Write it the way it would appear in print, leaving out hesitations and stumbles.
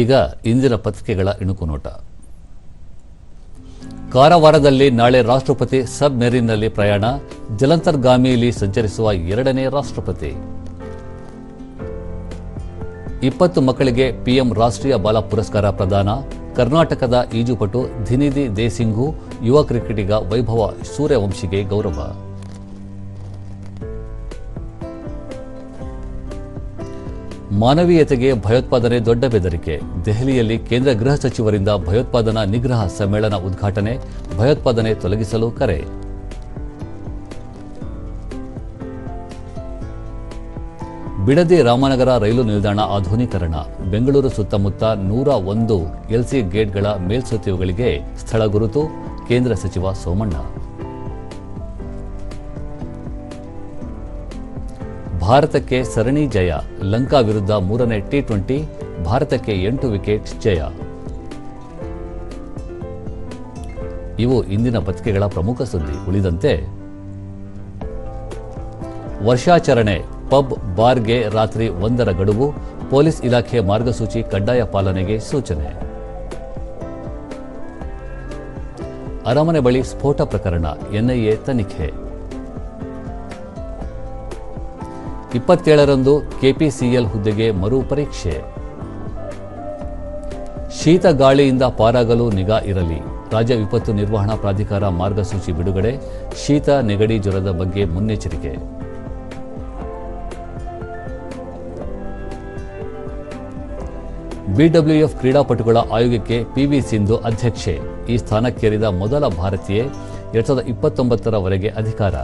ಈಗ ಇಂದಿನ ಪತ್ರಿಕೆಗಳ ಇಣುಕು ನೋಟ. ಕಾರವಾರದಲ್ಲಿ ನಾಳೆ ರಾಷ್ಟ್ರಪತಿ ಸಬ್ ಮೆರಿನ್ನಲ್ಲಿ ಪ್ರಯಾಣ, ಜಲಾಂತರ್ಗಾಮಿಯಲ್ಲಿ ಸಂಚರಿಸುವ ಎರಡನೇ ರಾಷ್ಟ್ರಪತಿ. 20 ಮಕ್ಕಳಿಗೆ ಪಿಎಂ ರಾಷ್ಟ್ರೀಯ ಬಾಲ ಪುರಸ್ಕಾರ ಪ್ರದಾನ, ಕರ್ನಾಟಕದ ಈಜುಪಟು ಧಿನಿಧಿ ದೇಸಿಂಘು, ಯುವ ಕ್ರಿಕೆಟಿಗ ವೈಭವ ಸೂರ್ಯವಂಶಿಗೆ ಗೌರವ. ಮಾನವೀಯತೆಗೆ ಭಯೋತ್ಪಾದನೆ ದೊಡ್ಡ ಬೆದರಿಕೆ, ದೆಹಲಿಯಲ್ಲಿ ಕೇಂದ್ರ ಗೃಹ ಸಚಿವರಿಂದ ಭಯೋತ್ಪಾದನಾ ನಿಗ್ರಹ ಸಮ್ಮೇಳನ ಉದ್ಘಾಟನೆ, ಭಯೋತ್ಪಾದನೆ ತೊಲಗಿಸಲು ಕರೆ. ಬಿಡದಿ ರಾಮನಗರ ರೈಲು ನಿಲ್ದಾಣ ಆಧುನೀಕರಣ, ಬೆಂಗಳೂರು ಸುತ್ತಮುತ್ತ 101 ಎಲ್ಸಿ ಗೇಟ್ಗಳ ಮೇಲ್ಸೇತುವೆಗಳಿಗೆ ಸ್ಥಳ ಗುರುತು, ಕೇಂದ್ರ ಸಚಿವ ಸೋಮಣ್ಣ. ಭಾರತಕ್ಕೆ ಸರಣಿ ಜಯ, ಲಂಕಾ ವಿರುದ್ಧ 3ನೇ ಟಿ20, ಭಾರತಕ್ಕೆ 8 ವಿಕೆಟ್ ಜಯ. ಇವು ಇಂದಿನ ಪತ್ರಿಕೆಗಳ ಪ್ರಮುಖ ಸುದ್ದಿ. ಉಳಿದಂತೆ ವರ್ಷಾಚರಣೆ, ಪಬ್ ಬಾರ್ಗೆ ರಾತ್ರಿ 1ರ ಗಡುವು, ಪೊಲೀಸ್ ಇಲಾಖೆ ಮಾರ್ಗಸೂಚಿ ಕಡ್ಡಾಯ ಪಾಲನೆಗೆ ಸೂಚನೆ. ಅರಮನೆ ಬಳಿ ಸ್ಫೋಟ ಪ್ರಕರಣ, ಎನ್ಐಎ ತನಿಖೆ. 27ರಂದು ಕೆಪಿಸಿಎಲ್ ಹುದ್ದೆಗೆ ಮರು ಪರೀಕ್ಷೆ. ಶೀತ ಗಾಳಿಯಿಂದ ಪಾರಾಗಲು ನಿಗಾ ಇರಲಿ, ರಾಜ್ಯ ವಿಪತ್ತು ನಿರ್ವಹಣಾ ಪ್ರಾಧಿಕಾರ ಮಾರ್ಗಸೂಚಿ ಬಿಡುಗಡೆ, ಶೀತ ನೆಗಡಿ ಜ್ವರದ ಬಗ್ಗೆ ಮುನ್ನೆಚ್ಚರಿಕೆ. ಬಿಡಬ್ಲ್ಯೂಎಫ್ ಕ್ರೀಡಾಪಟುಗಳ ಆಯೋಗಕ್ಕೆ ಪಿವಿ ಸಿಂಧು ಅಧ್ಯಕ್ಷೆ, ಈ ಸ್ಥಾನಕ್ಕೇರಿದ ಮೊದಲ ಭಾರತೀಯೆ, 2029ರವರೆಗೆ ಅಧಿಕಾರ.